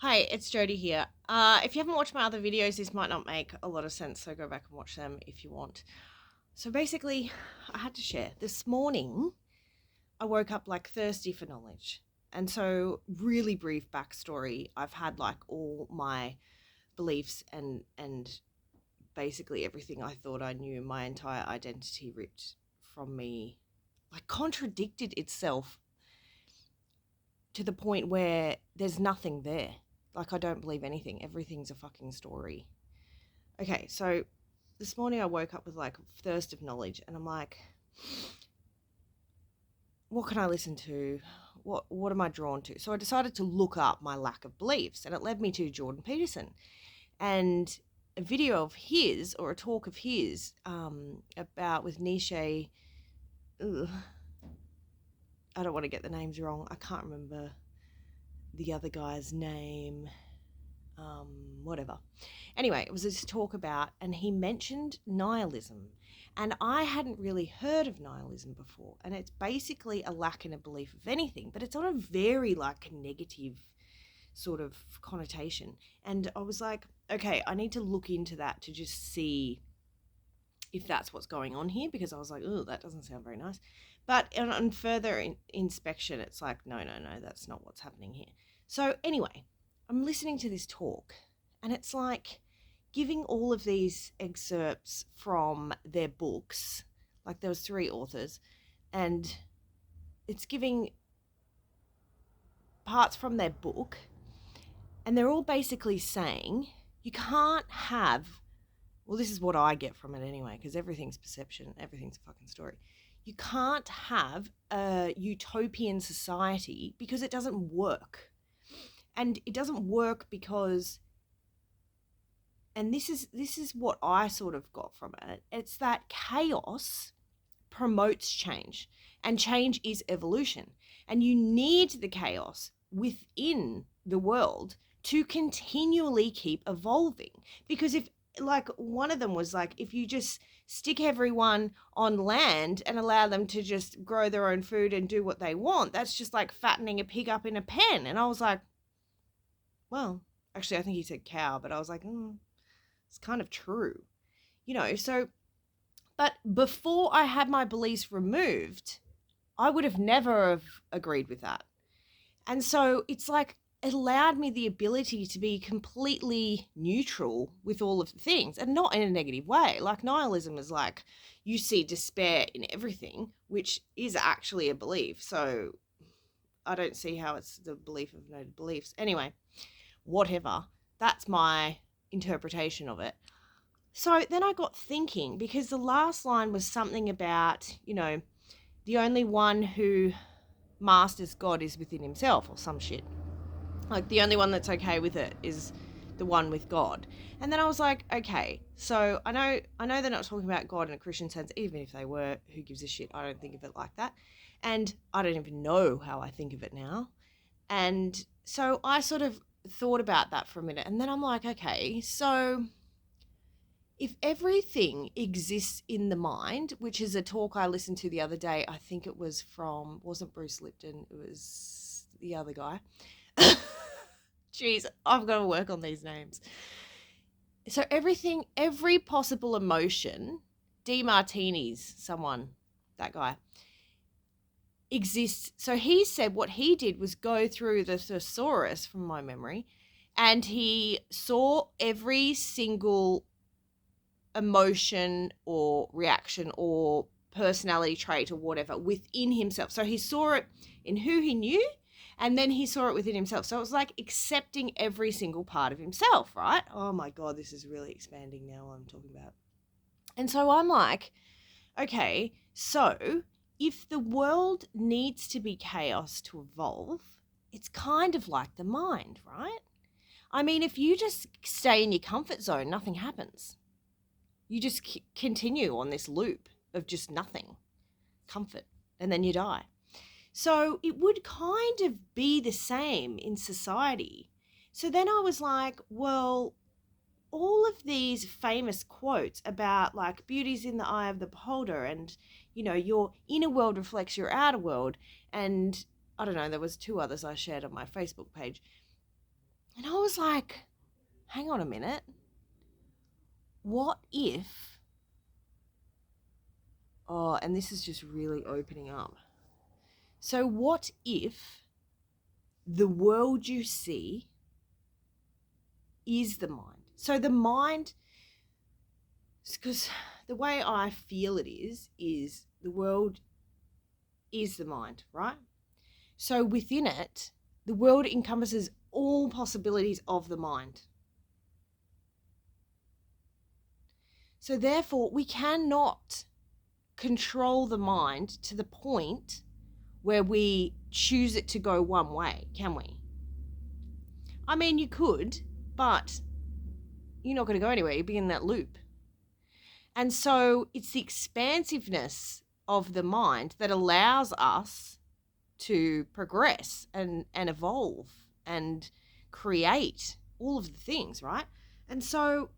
Hi, it's Jody here. If you haven't watched my other videos, this might not make a lot of sense, so go back and watch them if you want. So basically, I had to share. This morning, I woke up like thirsty for knowledge. And so, really brief backstory, I've had like all my beliefs and basically everything I thought I knew, my entire identity ripped from me, like contradicted itself to the point where there's nothing there. Like, I don't believe anything. Everything's a fucking story. Okay, so this morning I woke up with like thirst of knowledge, and I'm like, what can I listen to? What am I drawn to? So I decided to look up my lack of beliefs, and it led me to Jordan Peterson and a video of his, or a talk of his, about with Nietzsche. Ugh, I don't want to get the names wrong. I can't remember the other guy's name. Whatever. Anyway, it was this talk about, and he mentioned nihilism. And I hadn't really heard of nihilism before. And it's basically a lack in a belief of anything, but it's on a very like negative sort of connotation. And I was like, okay, I need to look into that to just see if that's what's going on here, because I was like, oh, that doesn't sound very nice. But on further inspection, it's like, no, that's not what's happening here. So anyway, I'm listening to this talk, and it's like giving all of these excerpts from their books. Like, there was 3 authors, and it's giving parts from their book, and they're all basically saying you can't have, well, this is what I get from it anyway, because everything's perception, everything's a fucking story. You can't have a utopian society because it doesn't work. And it doesn't work because, and this is what I sort of got from it, it's that chaos promotes change, and change is evolution. And you need the chaos within the world to continually keep evolving. Because if, like, one of them was like, if you just stick everyone on land and allow them to just grow their own food and do what they want, that's just like fattening a pig up in a pen. And I was like, well, actually, I think he said cow, but I was like, it's kind of true, so, but before I had my beliefs removed, I would have never have agreed with that. And so it's like, it allowed me the ability to be completely neutral with all of the things, and not in a negative way. Like, nihilism is like, you see despair in everything, which is actually a belief. So I don't see how it's the belief of no beliefs. Anyway, whatever. That's my interpretation of it. So then I got thinking, because the last line was something about, the only one who masters God is within himself, or some shit. Like, the only one that's okay with it is the one with God. And then I was like, okay, so I know they're not talking about God in a Christian sense. Even if they were, who gives a shit? I don't think of it like that. And I don't even know how I think of it now. And so I sort of thought about that for a minute, and then I'm like, okay, so if everything exists in the mind, which is a talk I listened to the other day, I think it was from, wasn't Bruce Lipton, it was the other guy. Jeez, I've got to work on these names. So everything, every possible emotion, DeMartini's someone, that guy, exists. So he said what he did was go through the thesaurus, from my memory, and he saw every single emotion or reaction or personality trait or whatever within himself. So he saw it in who he knew, and then he saw it within himself. So it was like accepting every single part of himself, right? Oh my God, this is really expanding now what I'm talking about. And so I'm like, okay, so if the world needs to be chaos to evolve, it's kind of like the mind, right? I mean, if you just stay in your comfort zone, nothing happens. You just continue on this loop of just nothing, comfort, and then you die. So it would kind of be the same in society. So then I was like, well, all of these famous quotes about like beauty's in the eye of the beholder, and your inner world reflects your outer world, and I don't know, there was 2 others I shared on my Facebook page. And I was like, hang on a minute. What if, and this is just really opening up. So what if the world you see is the mind? So the mind, because the way I feel it is the world is the mind, right? So within it, the world encompasses all possibilities of the mind. So therefore, we cannot control the mind to the point where we choose it to go one way, can we? I mean, you could, but you're not going to go anywhere. You'll be in that loop. And so it's the expansiveness of the mind that allows us to progress and evolve and create all of the things, right? And so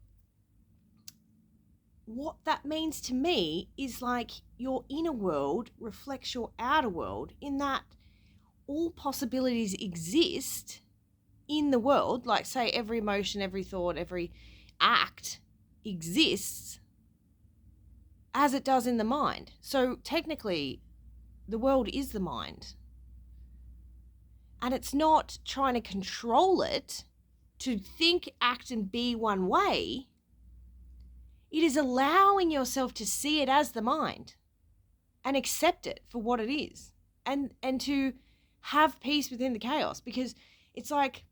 what that means to me is like your inner world reflects your outer world, in that all possibilities exist in the world. Like, say, every emotion, every thought, every act exists as it does in the mind. So technically, the world is the mind. And it's not trying to control it to think, act, and be one way. It is allowing yourself to see it as the mind and accept it for what it is, and to have peace within the chaos. Because it's like,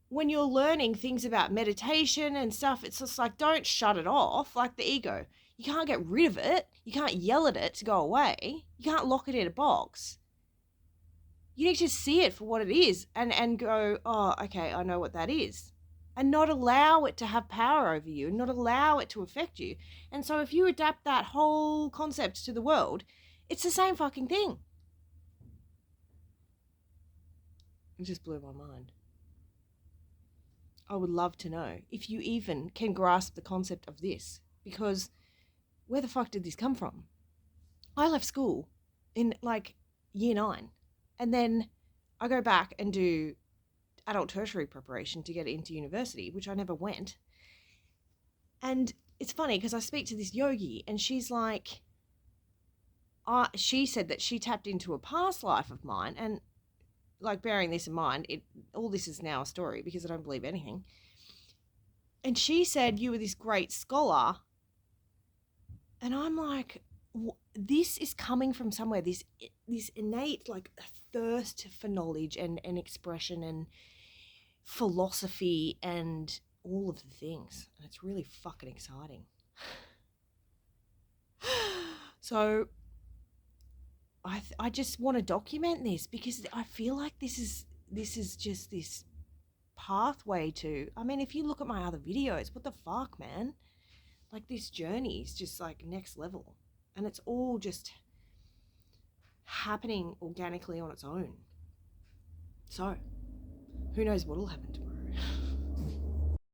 when you're learning things about meditation and stuff, it's just like, don't shut it off. Like the ego, you can't get rid of it. You can't yell at it to go away. You can't lock it in a box. You need to see it for what it is and go, oh, okay, I know what that is. And not allow it to have power over you, and not allow it to affect you. And so if you adapt that whole concept to the world, it's the same fucking thing. It just blew my mind. I would love to know if you even can grasp the concept of this, because where the fuck did this come from? I left school in like year 9, and then I go back and do adult tertiary preparation to get into university, which I never went. And it's funny because I speak to this yogi, and she's like, she said that she tapped into a past life of mine, and like, bearing this in mind, all this is now a story because I don't believe anything. And she said, you were this great scholar. And I'm like, this is coming from somewhere, this innate like thirst for knowledge and expression and philosophy and all of the things. And it's really fucking exciting. So I just want to document this, because I feel like this is just this pathway to, I mean, if you look at my other videos, what the fuck, man? Like, this journey is just like next level, and it's all just happening organically on its own. So who knows what'll happen tomorrow?